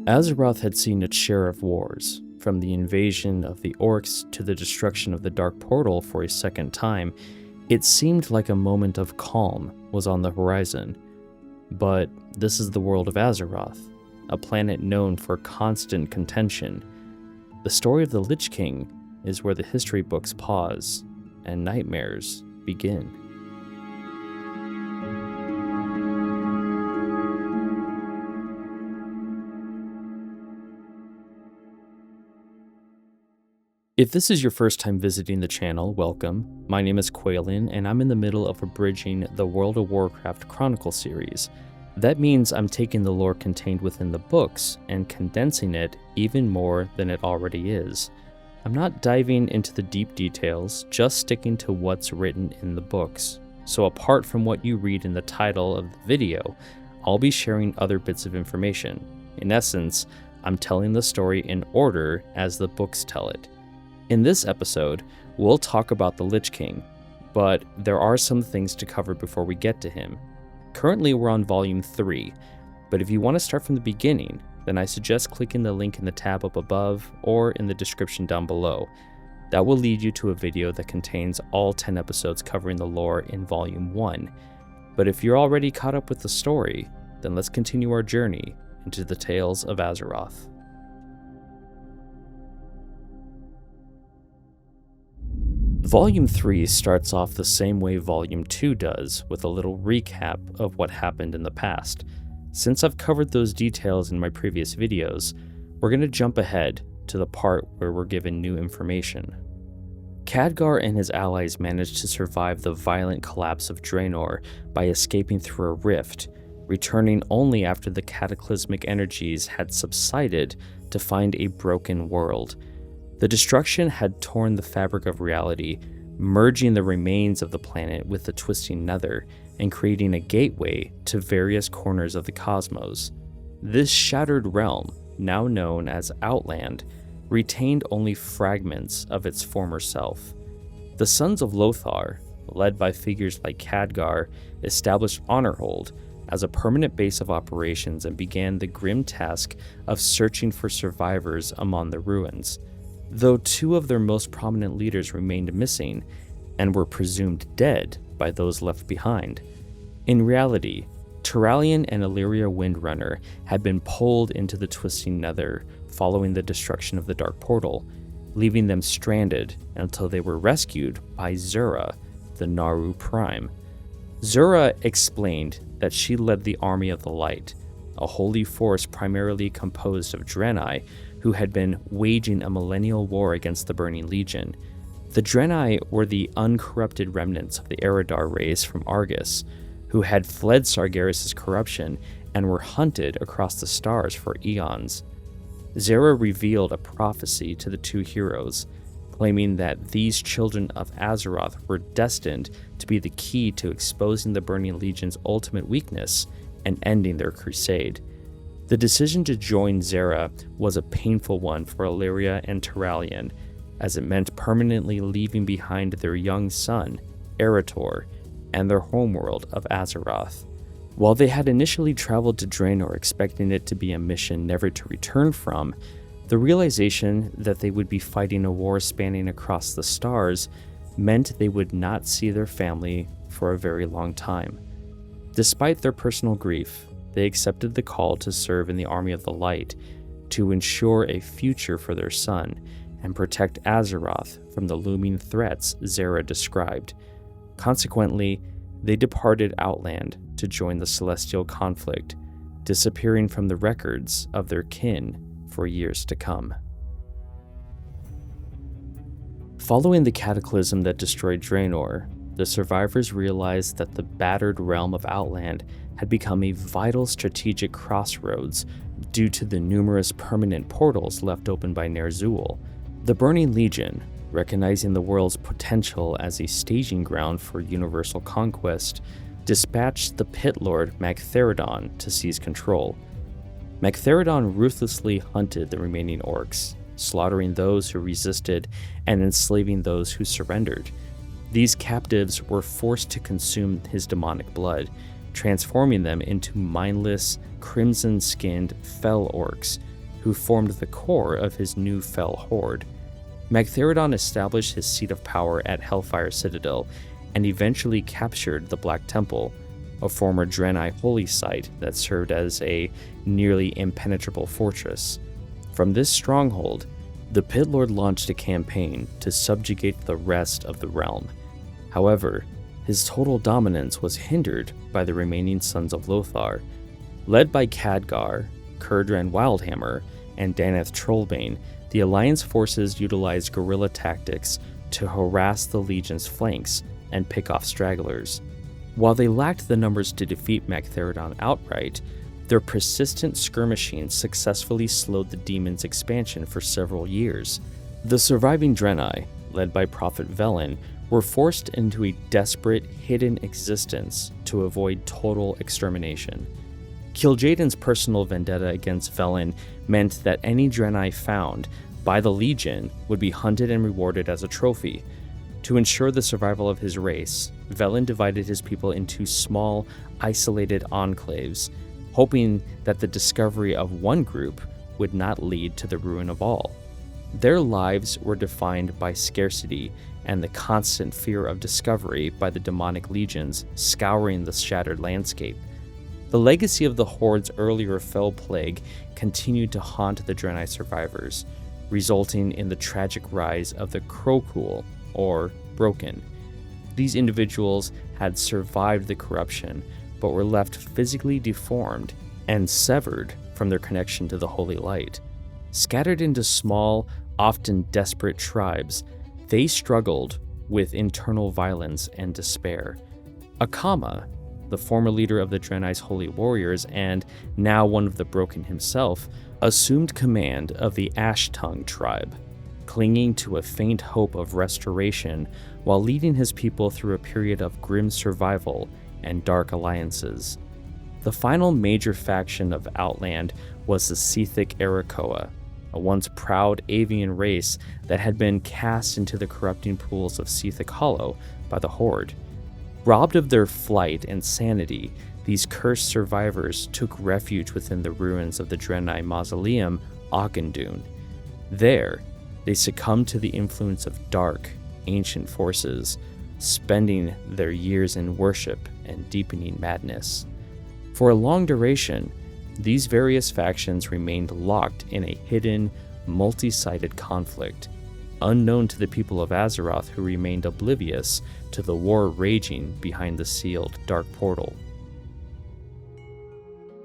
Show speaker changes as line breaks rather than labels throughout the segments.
Azeroth had seen its share of wars, from the invasion of the orcs to the destruction of the Dark Portal for a second time. It seemed like a moment of calm was on the horizon. But this is the world of Azeroth, a planet known for constant contention. The story of the Lich King is where the history books pause and nightmares begin. If this is your first time visiting the channel, welcome. My name is Quailin, and I'm in the middle of abridging the World of Warcraft Chronicles series. That means I'm taking the lore contained within the books and condensing it even more than it already is. I'm not diving into the deep details, just sticking to what's written in the books. So apart from what you read in the title of the video, I'll be sharing other bits of information. In essence, I'm telling the story in order as the books tell it. In this episode, we'll talk about the Lich King, but there are some things to cover before we get to him. Currently we're on Volume 3, but if you want to start from the beginning, then I suggest clicking the link in the tab up above or in the description down below. That will lead you to a video that contains all 10 episodes covering the lore in Volume 1. But if you're already caught up with the story, then let's continue our journey into the tales of Azeroth. Volume 3 starts off the same way Volume 2 does, with a little recap of what happened in the past. Since I've covered those details in my previous videos, we're going to jump ahead to the part where we're given new information. Khadgar and his allies managed to survive the violent collapse of Draenor by escaping through a rift, returning only after the cataclysmic energies had subsided to find a broken world. The destruction had torn the fabric of reality, merging the remains of the planet with the twisting nether and creating a gateway to various corners of the cosmos. This shattered realm, now known as Outland, retained only fragments of its former self. The Sons of Lothar, led by figures like Khadgar, established Honorhold as a permanent base of operations and began the grim task of searching for survivors among the ruins. Though two of their most prominent leaders remained missing and were presumed dead by those left behind. In reality, Turalyon and Illyria Windrunner had been pulled into the twisting nether following the destruction of the Dark Portal, leaving them stranded until they were rescued by Zura, the Naru Prime. Zura explained that she led the Army of the Light, a holy force primarily composed of Draenei who had been waging a millennial war against the Burning Legion. The Draenei were the uncorrupted remnants of the Eredar race from Argus, who had fled Sargeras' corruption and were hunted across the stars for eons. Zera revealed a prophecy to the two heroes, claiming that these children of Azeroth were destined to be the key to exposing the Burning Legion's ultimate weakness and ending their crusade. The decision to join Zera was a painful one for Illyria and Turalyon, as it meant permanently leaving behind their young son, Eretor, and their homeworld of Azeroth. While they had initially traveled to Draenor expecting it to be a mission never to return from, the realization that they would be fighting a war spanning across the stars meant they would not see their family for a very long time. Despite their personal grief, they accepted the call to serve in the Army of the Light to ensure a future for their son and protect Azeroth from the looming threats Zera described. Consequently, they departed Outland to join the celestial conflict, disappearing from the records of their kin for years to come. Following the cataclysm that destroyed Draenor, the survivors realized that the battered realm of Outland had become a vital strategic crossroads due to the numerous permanent portals left open by Ner'zhul. The Burning Legion, recognizing the world's potential as a staging ground for universal conquest, dispatched the Pit Lord Magtheridon to seize control. Magtheridon ruthlessly hunted the remaining orcs, slaughtering those who resisted and enslaving those who surrendered. These captives were forced to consume his demonic blood, transforming them into mindless, crimson-skinned fell orcs who formed the core of his new fell horde. Magtheridon established his seat of power at Hellfire Citadel and eventually captured the Black Temple, a former Draenor holy site that served as a nearly impenetrable fortress. From this stronghold, the Pit Lord launched a campaign to subjugate the rest of the realm. However, his total dominance was hindered by the remaining Sons of Lothar. Led by Khadgar, Kurdran Wildhammer, and Daneth Trollbane, the Alliance forces utilized guerrilla tactics to harass the Legion's flanks and pick off stragglers. While they lacked the numbers to defeat Magtheridon outright, their persistent skirmishing successfully slowed the demon's expansion for several years. The surviving Draenor, led by Prophet Velen, were forced into a desperate, hidden existence to avoid total extermination. Kil'jaeden's personal vendetta against Velen meant that any Draenor found by the Legion would be hunted and rewarded as a trophy. To ensure the survival of his race, Velen divided his people into small, isolated enclaves, hoping that the discovery of one group would not lead to the ruin of all. Their lives were defined by scarcity and the constant fear of discovery by the demonic legions scouring the shattered landscape. The legacy of the Horde's earlier fell plague continued to haunt the Draenor survivors, resulting in the tragic rise of the Krokul, or Broken. These individuals had survived the corruption, but were left physically deformed and severed from their connection to the Holy Light. Scattered into small, often desperate tribes, they struggled with internal violence and despair. Akama, the former leader of the Draenor's Holy Warriors and now one of the Broken himself, assumed command of the Ash-Tongue tribe, clinging to a faint hope of restoration while leading his people through a period of grim survival and dark alliances. The final major faction of Outland was the Seethic Arakoa, a once proud avian race that had been cast into the corrupting pools of Seethic Hollow by the Horde. Robbed of their flight and sanity, these cursed survivors took refuge within the ruins of the Draenor mausoleum, Auchendoun. There, they succumbed to the influence of dark, ancient forces, spending their years in worship and deepening madness. For a long duration, these various factions remained locked in a hidden, multi-sided conflict, unknown to the people of Azeroth, who remained oblivious to the war raging behind the sealed dark portal.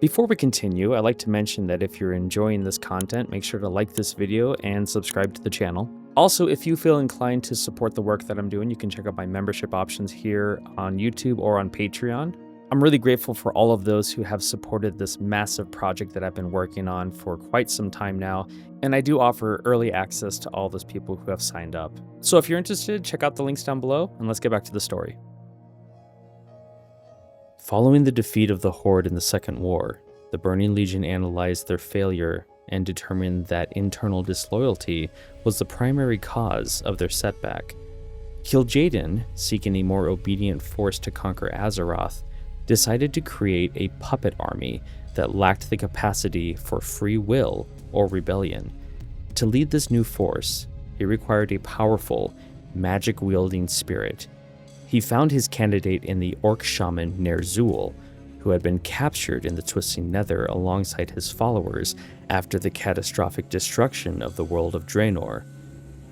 Before we continue, I'd like to mention that if you're enjoying this content, make sure to like this video and subscribe to the channel. Also, if you feel inclined to support the work that I'm doing, you can check out my membership options here on YouTube or on Patreon. I'm really grateful for all of those who have supported this massive project that I've been working on for quite some time now, and I do offer early access to all those people who have signed up. So if you're interested, check out the links down below, and let's get back to the story. Following the defeat of the Horde in the Second War, the Burning Legion analyzed their failure and determined that internal disloyalty was the primary cause of their setback. Kil'jaeden, seeking a more obedient force to conquer Azeroth, decided to create a puppet army that lacked the capacity for free will or rebellion. To lead this new force, he required a powerful, magic-wielding spirit. He found his candidate in the Orc Shaman Ner'zhul, who had been captured in the Twisting Nether alongside his followers after the catastrophic destruction of the world of Draenor.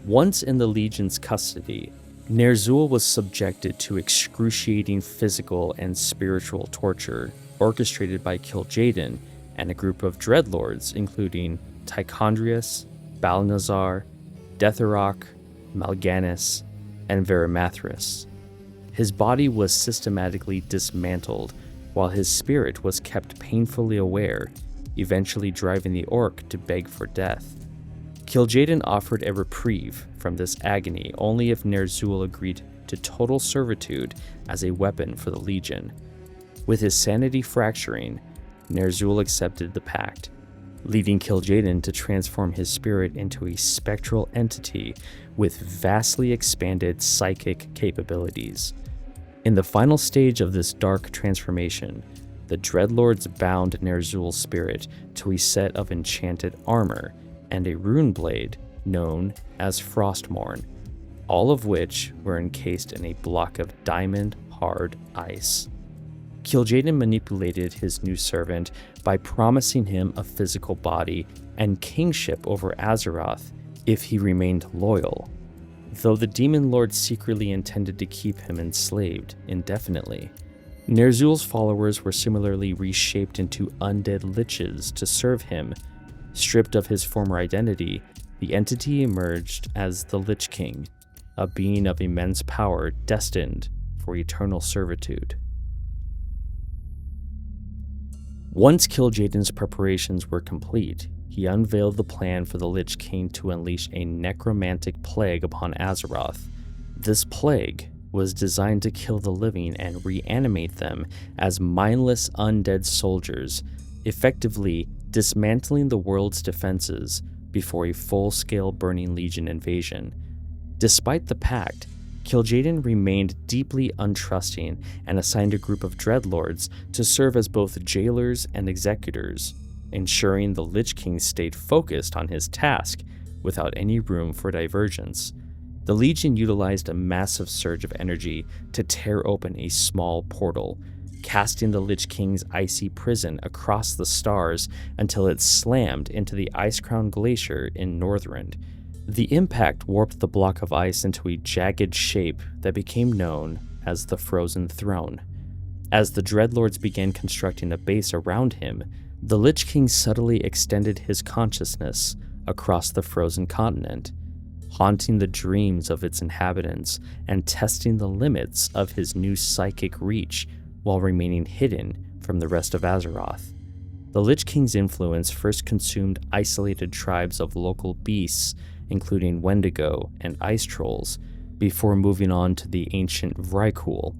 Once in the Legion's custody, Ner'zhul was subjected to excruciating physical and spiritual torture, orchestrated by Kil'jaeden and a group of dreadlords including Tichondrius, Balnazar, Deatherok, Mal'Ganis, and Varimathras. His body was systematically dismantled, while his spirit was kept painfully aware, eventually driving the orc to beg for death. Kil'jaeden offered a reprieve from this agony only if Ner'zhul agreed to total servitude as a weapon for the Legion. With his sanity fracturing, Ner'zhul accepted the pact, leading Kil'jaeden to transform his spirit into a spectral entity with vastly expanded psychic capabilities. In the final stage of this dark transformation, the Dreadlords bound Ner'zhul's spirit to a set of enchanted armor and a runeblade known as Frostmourne, all of which were encased in a block of diamond-hard ice. Kil'jaeden manipulated his new servant by promising him a physical body and kingship over Azeroth if he remained loyal, though the Demon Lord secretly intended to keep him enslaved indefinitely. Ner'zhul's followers were similarly reshaped into undead liches to serve him. Stripped of his former identity, the entity emerged as the Lich King, a being of immense power destined for eternal servitude. Once Kil'jaeden's preparations were complete, he unveiled the plan for the Lich King to unleash a necromantic plague upon Azeroth. This plague was designed to kill the living and reanimate them as mindless undead soldiers, effectively dismantling the world's defenses before a full-scale Burning Legion invasion. Despite the pact, Kil'jaeden remained deeply untrusting and assigned a group of dreadlords to serve as both jailers and executors, ensuring the Lich King stayed focused on his task without any room for divergence. The Legion utilized a massive surge of energy to tear open a small portal, casting the Lich King's icy prison across the stars until it slammed into the Icecrown glacier in Northrend. The impact warped the block of ice into a jagged shape that became known as the Frozen Throne. As the Dreadlords began constructing a base around him, the Lich King subtly extended his consciousness across the frozen continent, haunting the dreams of its inhabitants and testing the limits of his new psychic reach while remaining hidden from the rest of Azeroth. The Lich King's influence first consumed isolated tribes of local beasts, including Wendigo and ice trolls, before moving on to the ancient Vrykul.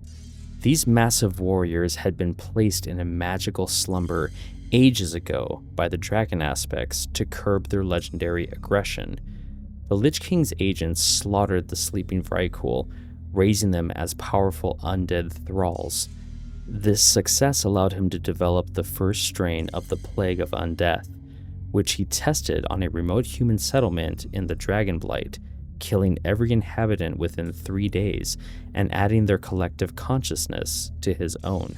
These massive warriors had been placed in a magical slumber ages ago by the dragon aspects to curb their legendary aggression. The Lich King's agents slaughtered the sleeping Vrykul, raising them as powerful undead thralls. This success allowed him to develop the first strain of the Plague of Undeath, which he tested on a remote human settlement in the Dragonblight, killing every inhabitant within 3 days and adding their collective consciousness to his own.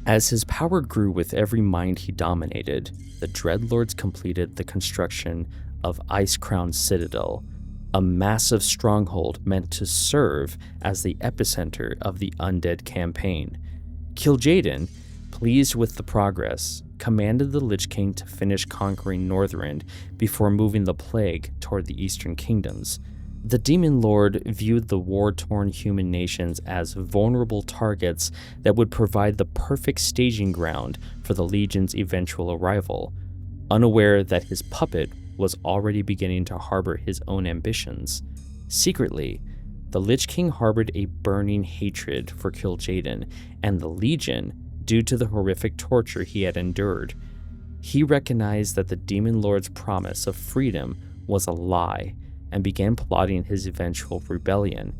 As his power grew with every mind he dominated, the Dreadlords completed the construction of Icecrown Citadel, a massive stronghold meant to serve as the epicenter of the undead campaign. Kil'jaeden, pleased with the progress, commanded the Lich King to finish conquering Northrend before moving the plague toward the eastern kingdoms. The Demon Lord viewed the war-torn human nations as vulnerable targets that would provide the perfect staging ground for the Legion's eventual arrival, unaware that his puppet was already beginning to harbor his own ambitions. Secretly, the Lich King harbored a burning hatred for Kil'jaeden and the Legion due to the horrific torture he had endured. He recognized that the Demon Lord's promise of freedom was a lie and began plotting his eventual rebellion.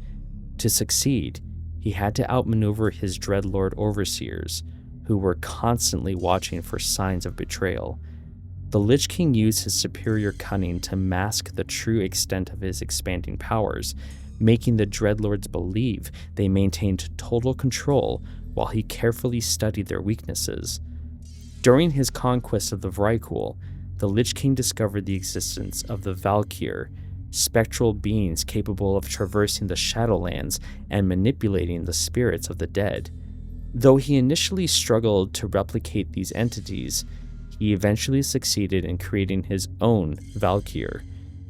To succeed, he had to outmaneuver his Dreadlord overseers, who were constantly watching for signs of betrayal. The Lich King used his superior cunning to mask the true extent of his expanding powers, making the Dreadlords believe they maintained total control while he carefully studied their weaknesses. During his conquest of the Vrykul, the Lich King discovered the existence of the Valkyr, spectral beings capable of traversing the Shadowlands and manipulating the spirits of the dead. Though he initially struggled to replicate these entities, he eventually succeeded in creating his own Valkyr.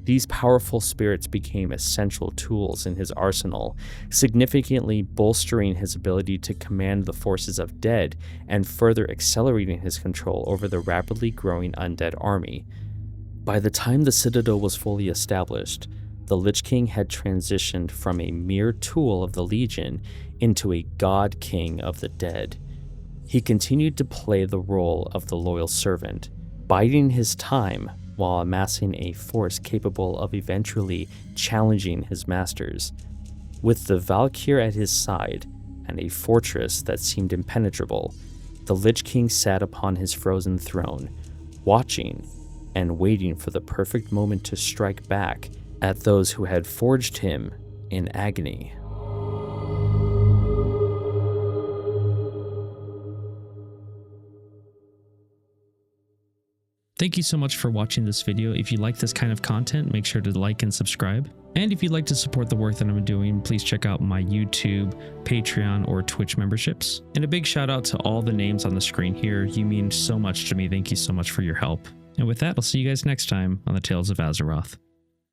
These powerful spirits became essential tools in his arsenal, significantly bolstering his ability to command the forces of dead and further accelerating his control over the rapidly growing undead army. By the time the Citadel was fully established, the Lich King had transitioned from a mere tool of the Legion into a god king of the dead. He continued to play the role of the loyal servant, biding his time while amassing a force capable of eventually challenging his masters. With the Valkyr at his side and a fortress that seemed impenetrable, the the Lich King sat upon his frozen throne, watching and waiting for the perfect moment to strike back at those who had forged him in agony. Thank you so much for watching this video. If you like this kind of content, make sure to like and subscribe. And if you'd like to support the work that I'm doing, please check out my YouTube, Patreon, or Twitch memberships. And a big shout out to all the names on the screen here. You mean so much to me. Thank you so much for your help. And with that, I'll see you guys next time on the Tales of Azeroth.